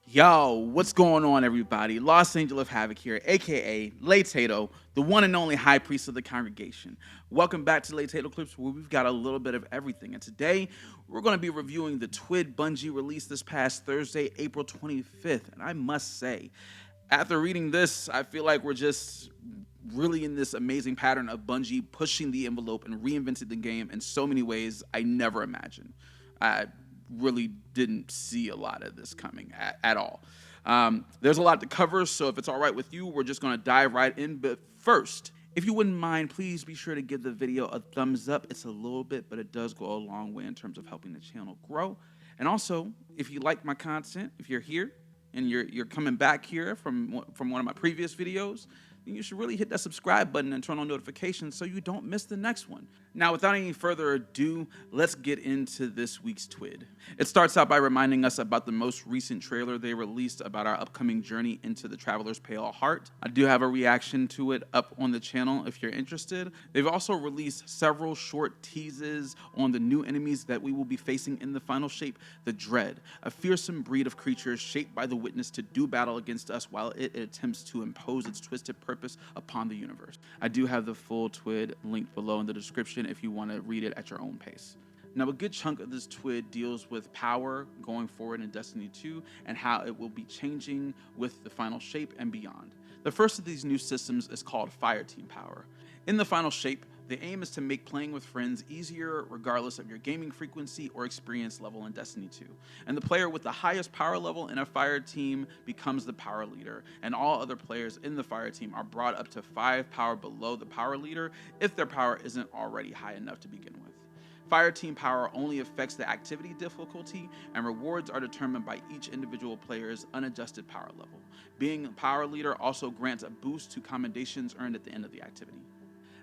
Yo, what's going on, everybody? Los Angel of Havoc here, aka Datto, the one and only high priest of the congregation. Welcome back to Datto Clips, where we've got a little bit of everything. And today, we're going to be reviewing the Twid Bungie release this past Thursday, April 25th. And I must say, after reading this, I feel like we're just really in this amazing pattern of Bungie pushing the envelope and reinventing the game in so many ways I never imagined. I really didn't see a lot of this coming at all. There's a lot to cover, so if it's all right with you, we're just going to dive right in. But first, if you wouldn't mind, please be sure to give the video a thumbs up. It's a little bit, but it does go a long way in terms of helping the channel grow. And also, if you like my content, if you're here and you're coming back here from one of my previous videos, then you should really hit that subscribe button and turn on notifications so you don't miss the next one. Now, without any further ado, let's get into this week's Twid. It starts out by reminding us about the most recent trailer they released about our upcoming journey into the Traveler's Pale Heart. I do have a reaction to it up on the channel if you're interested. They've also released several short teases on the new enemies that we will be facing in the final shape, the Dread, a fearsome breed of creatures shaped by the Witness to do battle against us while it attempts to impose its twisted purpose upon the universe. I do have the full Twid linked below in the description if you want to read it at your own pace. Now, a good chunk of this Twid deals with power going forward in Destiny 2 and how it will be changing with the final shape and beyond. The first of these new systems is called Fireteam Power. In the final shape, the aim is to make playing with friends easier regardless of your gaming frequency or experience level in Destiny 2. And the player with the highest power level in a fire team becomes the power leader, and all other players in the fire team are brought up to 5 power below the power leader if their power isn't already high enough to begin with. Fire team power only affects the activity difficulty, and rewards are determined by each individual player's unadjusted power level. Being a power leader also grants a boost to commendations earned at the end of the activity.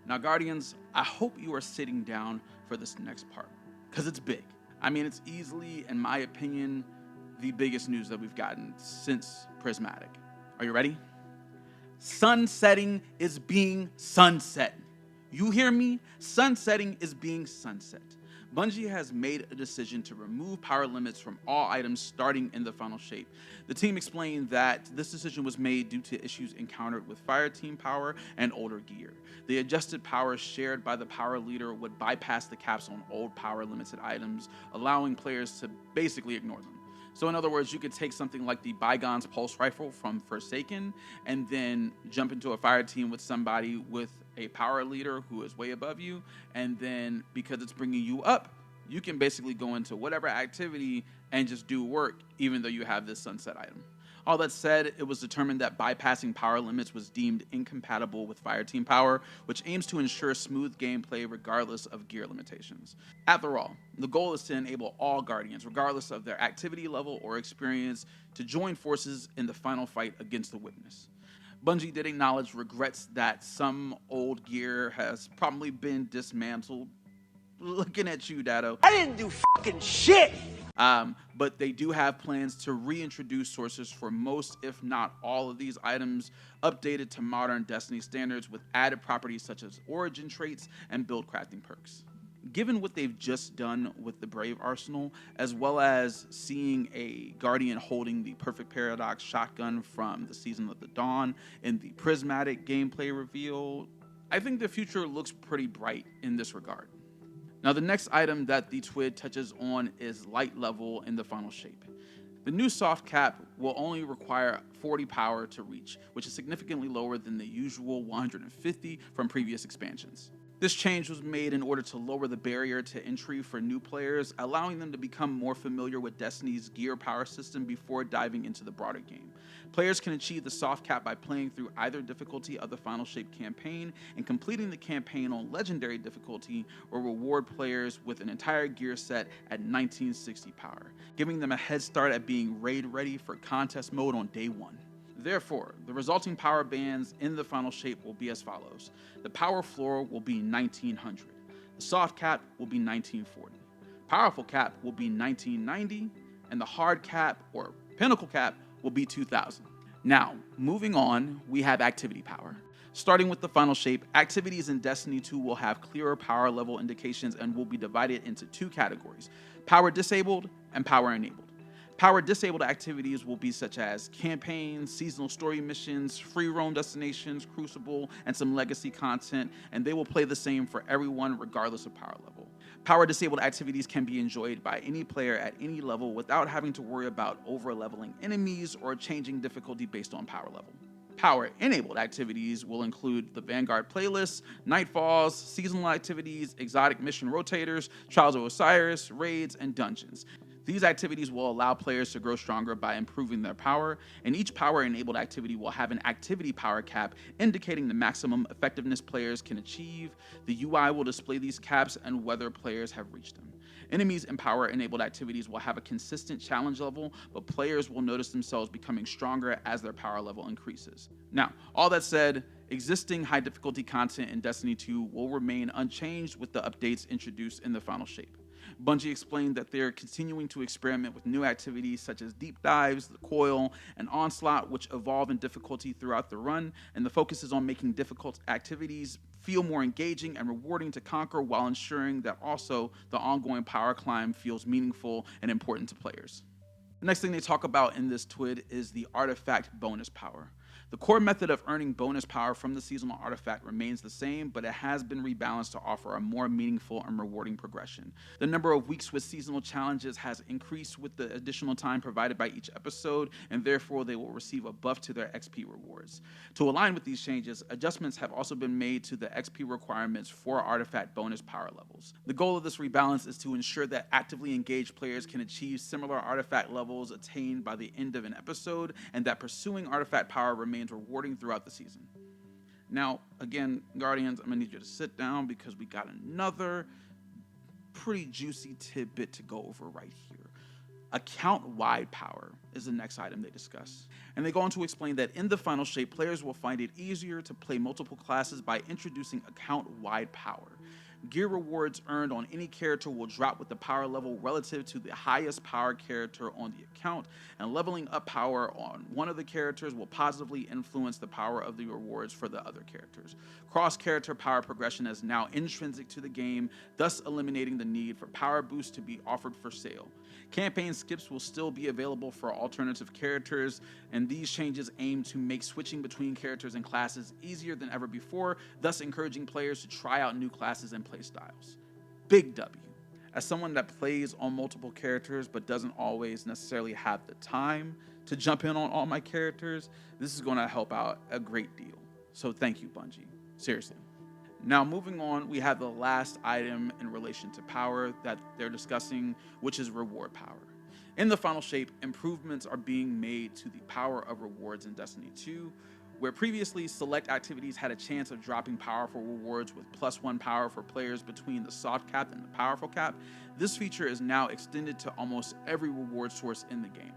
Now, Guardians, I hope you are sitting down for this next part, because it's big. I mean, it's easily, in my opinion, the biggest news that we've gotten since Prismatic. Are you ready? Sunsetting is being sunset. You hear me? Sunsetting is being sunset. Bungie has made a decision to remove power limits from all items starting in the final shape. The team explained that this decision was made due to issues encountered with fire team power and older gear. The adjusted power shared by the power leader would bypass the caps on old power limited items, allowing players to basically ignore them. So in other words, you could take something like the Bygone's Pulse Rifle from Forsaken and then jump into a fire team with somebody with a power leader who is way above you, and then because it's bringing you up, you can basically go into whatever activity and just do work even though you have this sunset item. All that said, it was determined that bypassing power limits was deemed incompatible with Fireteam Power, which aims to ensure smooth gameplay regardless of gear limitations. After all, the goal is to enable all Guardians, regardless of their activity level or experience, to join forces in the final fight against the Witness. Bungie did acknowledge regrets that some old gear has probably been dismantled. Looking at you, Datto. I didn't do fucking shit! But they do have plans to reintroduce sources for most, if not all, of these items, updated to modern Destiny standards with added properties such as origin traits and build crafting perks. Given what they've just done with the Brave Arsenal, as well as seeing a Guardian holding the Perfect Paradox shotgun from the Season of the Dawn in the Prismatic gameplay reveal, I think the future looks pretty bright in this regard. Now, the next item that the Twid touches on is light level in the final shape. The new soft cap will only require 40 power to reach, which is significantly lower than the usual 150 from previous expansions. This change was made in order to lower the barrier to entry for new players, allowing them to become more familiar with Destiny's gear power system before diving into the broader game. Players can achieve the soft cap by playing through either difficulty of the Final Shape campaign, and completing the campaign on Legendary difficulty will reward players with an entire gear set at 1960 power, giving them a head start at being raid ready for contest mode on day 1. Therefore, the resulting power bands in the final shape will be as follows. The power floor will be 1900. The soft cap will be 1940. Powerful cap will be 1990. And the hard cap or pinnacle cap will be 2000. Now, moving on, we have activity power. Starting with the final shape, activities in Destiny 2 will have clearer power level indications and will be divided into 2 categories: power disabled and power enabled. Power disabled activities will be such as campaigns, seasonal story missions, free roam destinations, Crucible, and some legacy content, and they will play the same for everyone regardless of power level. Power disabled activities can be enjoyed by any player at any level without having to worry about over-leveling enemies or changing difficulty based on power level. Power-enabled activities will include the Vanguard playlists, Nightfalls, seasonal activities, exotic mission rotators, Trials of Osiris, raids, and dungeons. These activities will allow players to grow stronger by improving their power, and each power-enabled activity will have an activity power cap indicating the maximum effectiveness players can achieve. The UI will display these caps and whether players have reached them. Enemies in power-enabled activities will have a consistent challenge level, but players will notice themselves becoming stronger as their power level increases. Now, all that said, existing high difficulty content in Destiny 2 will remain unchanged with the updates introduced in the final shape. Bungie explained that they're continuing to experiment with new activities such as deep dives, the coil, and onslaught, which evolve in difficulty throughout the run, and the focus is on making difficult activities feel more engaging and rewarding to conquer while ensuring that also the ongoing power climb feels meaningful and important to players. The next thing they talk about in this Twid is the artifact bonus power. The core method of earning bonus power from the seasonal artifact remains the same, but it has been rebalanced to offer a more meaningful and rewarding progression. The number of weeks with seasonal challenges has increased with the additional time provided by each episode, and therefore they will receive a buff to their XP rewards. To align with these changes, adjustments have also been made to the XP requirements for artifact bonus power levels. The goal of this rebalance is to ensure that actively engaged players can achieve similar artifact levels attained by the end of an episode, and that pursuing artifact power remains rewarding throughout the season. Now, again, Guardians, I'm gonna need you to sit down because we got another pretty juicy tidbit to go over right here. Account-wide power is the next item they discuss. And they go on to explain that in the final shape, players will find it easier to play multiple classes by introducing account-wide power. Gear rewards earned on any character will drop with the power level relative to the highest power character on the account, and leveling up power on one of the characters will positively influence the power of the rewards for the other characters. Cross-character power progression is now intrinsic to the game, thus eliminating the need for power boosts to be offered for sale. Campaign skips will still be available for alternative characters, and these changes aim to make switching between characters and classes easier than ever before, thus encouraging players to try out new classes and playstyles. Big W. As someone that plays on multiple characters but doesn't always necessarily have the time to jump in on all my characters, this is going to help out a great deal. So thank you, Bungie. Seriously. Now, moving on, we have the last item in relation to power that they're discussing, which is reward power. In the final shape, improvements are being made to the power of rewards in Destiny 2, where previously select activities had a chance of dropping powerful rewards with +1 power for players between the soft cap and the powerful cap. This feature is now extended to almost every reward source in the game.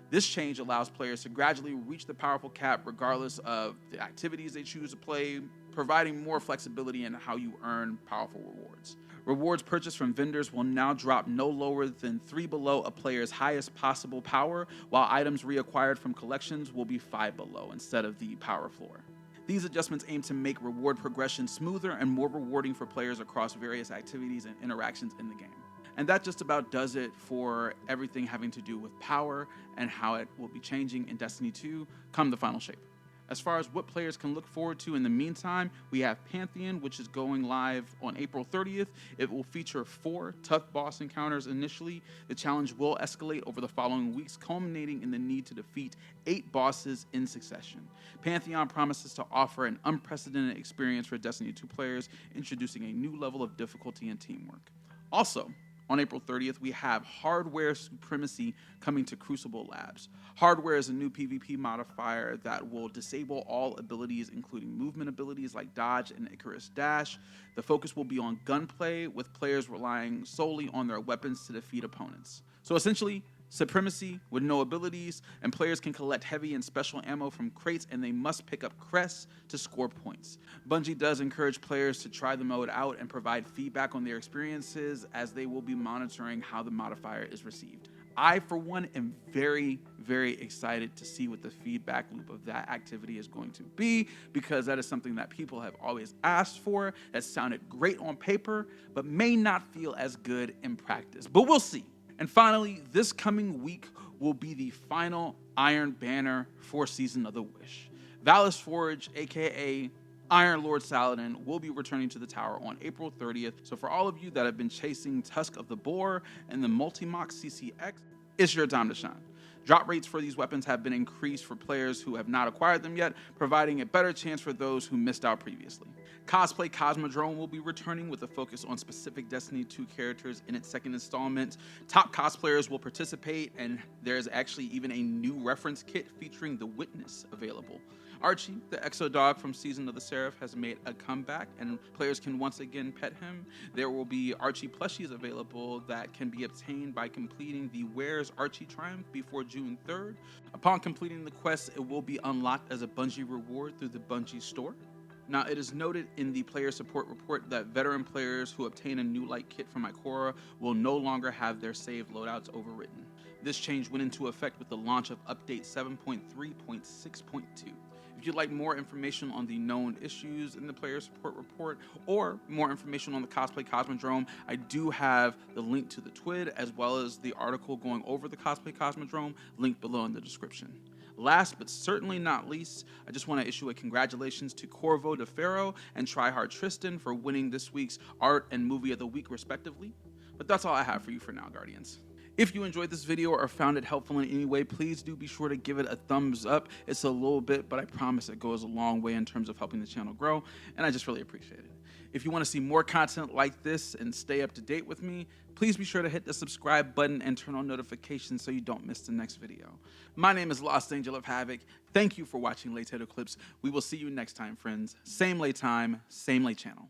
This change allows players to gradually reach the powerful cap regardless of the activities they choose to play, providing more flexibility in how you earn powerful rewards. Rewards purchased from vendors will now drop no lower than 3 below a player's highest possible power, while items reacquired from collections will be 5 below instead of the power floor. These adjustments aim to make reward progression smoother and more rewarding for players across various activities and interactions in the game. And that just about does it for everything having to do with power and how it will be changing in Destiny 2 come the final shape. As far as what players can look forward to in the meantime, we have Pantheon, which is going live on April 30th. It will feature 4 tough boss encounters initially. The challenge will escalate over the following weeks, culminating in the need to defeat 8 bosses in succession. Pantheon promises to offer an unprecedented experience for Destiny 2 players, introducing a new level of difficulty and teamwork. Also, on April 30th, we have Hardware Supremacy coming to Crucible Labs. Hardware is a new PvP modifier that will disable all abilities, including movement abilities like Dodge and Icarus Dash. The focus will be on gunplay, with players relying solely on their weapons to defeat opponents. So essentially, Supremacy with no abilities, and players can collect heavy and special ammo from crates, and they must pick up crests to score points. Bungie does encourage players to try the mode out and provide feedback on their experiences, as they will be monitoring how the modifier is received. I, for one, am very, very excited to see what the feedback loop of that activity is going to be, because that is something that people have always asked for, that sounded great on paper, but may not feel as good in practice. But we'll see. And finally, this coming week, will be the final Iron Banner for Season of the Wish. Valis Forge, aka Iron Lord Saladin, will be returning to the tower on April 30th. So for all of you that have been chasing Tusk of the Boar and the Multi-Mox CCX, it's your time to shine. Drop rates for these weapons have been increased for players who have not acquired them yet, providing a better chance for those who missed out previously. Cosplay Cosmodrome will be returning with a focus on specific Destiny 2 characters in its second installment. Top cosplayers will participate, and there's actually even a new reference kit featuring the Witness available. Archie, the Exo Dog from Season of the Seraph, has made a comeback, and players can once again pet him. There will be Archie plushies available that can be obtained by completing the Where's Archie Triumph before June 3rd. Upon completing the quest, it will be unlocked as a Bungie reward through the Bungie store. Now, it is noted in the player support report that veteran players who obtain a new light kit from Ikora will no longer have their saved loadouts overwritten. This change went into effect with the launch of Update 7.3.6.2. If you'd like more information on the known issues in the player support report or more information on the Cosplay Cosmodrome, I do have the link to the Twid as well as the article going over the Cosplay Cosmodrome linked below in the description. Last but certainly not least, I just want to issue a congratulations to Corvo DeFaro and Tryhard Tristan for winning this week's Art and Movie of the Week respectively. But that's all I have for you for now, Guardians. If you enjoyed this video or found it helpful in any way, please do be sure to give it a thumbs up. It's a little bit, but I promise it goes a long way in terms of helping the channel grow, and I just really appreciate it. If you want to see more content like this and stay up to date with me, please be sure to hit the subscribe button and turn on notifications so you don't miss the next video. My name is Lost Angel of Havoc. Thank you for watching Late Tato Clips. We will see you next time, friends. Same late time, same late channel.